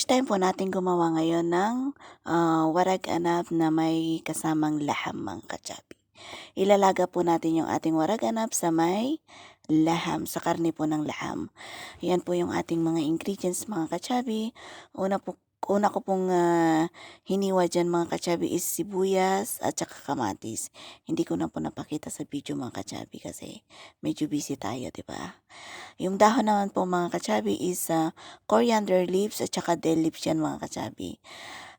First time po natin gumawa ngayon ng warag-anab na may kasamang laham mga kachabi. Ilalaga po natin yung ating warag-anab sa may laham, sa karne po ng laham. Yan po yung ating mga ingredients mga kachabi. Una ko pong hiniwa dyan mga kachabi is sibuyas at saka kamatis. Hindi ko na po napakita sa video mga kachabi kasi medyo busy tayo, di ba? Yung dahon naman po mga kachabi is coriander leaves at saka dill leaves yan mga kachabi.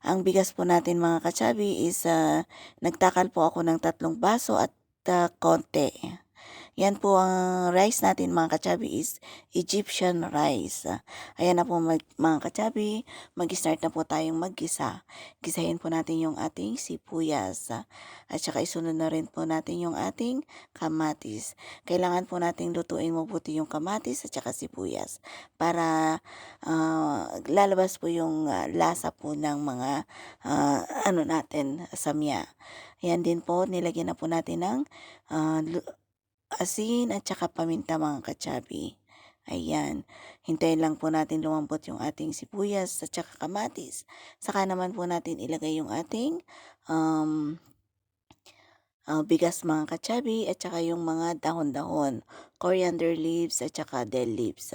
Ang bigas po natin mga kachabi is nagtakal po ako ng 3 baso at konti. Yan po ang rice natin mga kachabi is Egyptian rice. Ayan na po mga kachabi, mag-start na po tayong maggisa. Gisahin po natin yung ating sibuyas. At saka isunod na rin po natin yung ating kamatis. Kailangan po nating lutuin mabuti yung kamatis at saka sibuyas para lalabas po yung lasa po ng mga natin, samya. Yan din po, nilagyan na po natin ng asin at saka paminta mga kachabi. Ayan, hintayin lang po natin lumambot yung ating sibuyas at saka kamatis. Saka naman po natin ilagay yung ating bigas mga kachabi at saka yung mga dahon-dahon, coriander leaves at saka dill leaves.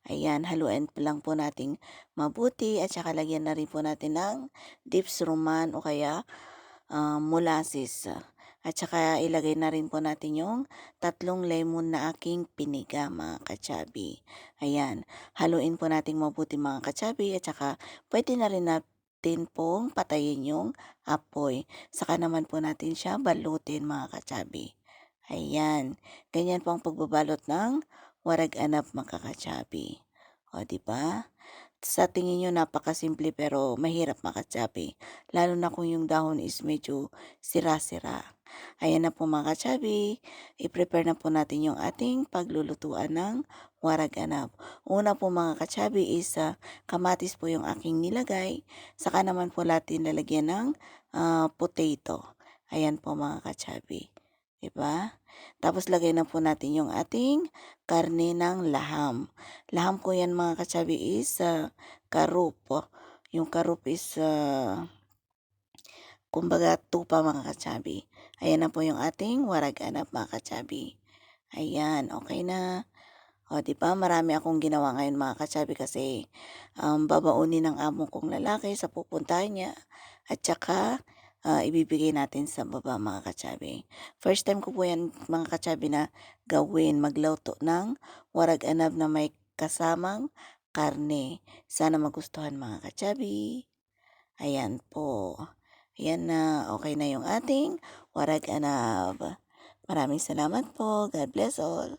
Ayan, haluin lang po nating mabuti at saka lagyan na rin po natin ng dips roman o kaya molasses. At saka ilagay na rin po natin yung 3 lemon na aking piniga mga kachabi. Ayan, haluin po natin mabuti mga kachabi at saka pwede na rin natin pong patayin yung apoy. Saka naman po natin siya balutin mga kachabi. Ayan, ganyan po ang pagbabalot ng warag-anab mga kachabi. O, diba? Sa tingin nyo napakasimple pero mahirap makatsabi. Lalo na kung yung dahon is medyo sira-sira. Ayan na po mga kachabi, i-prepare na po natin yung ating paglulutuan ng warag-anab. Una po mga kachabi is kamatis po yung aking nilagay. Saka naman po natin lalagyan ng potato. Ayan po mga kachabi. Diba? Tapos lagay na po natin yung ating karne ng laham. Laham ko yan mga kachabi is karup. Yung karup is kumbaga tupa mga kachabi. Ayan na po yung ating warag-anab mga kachabi. Ayan, okay na. O, diba? Marami akong ginawa ngayon mga kachabi kasi babaunin ng amo kong lalaki sa pupuntahan niya. At saka ibibigay natin sa baba mga kachabi. First time ko po yan mga kachabi na gawin, magluto ng warag-anab na may kasamang karne. Sana magustuhan mga kachabi. Ayan po. Ayan na, okay na yung ating warag-anab. Maraming salamat po. God bless all.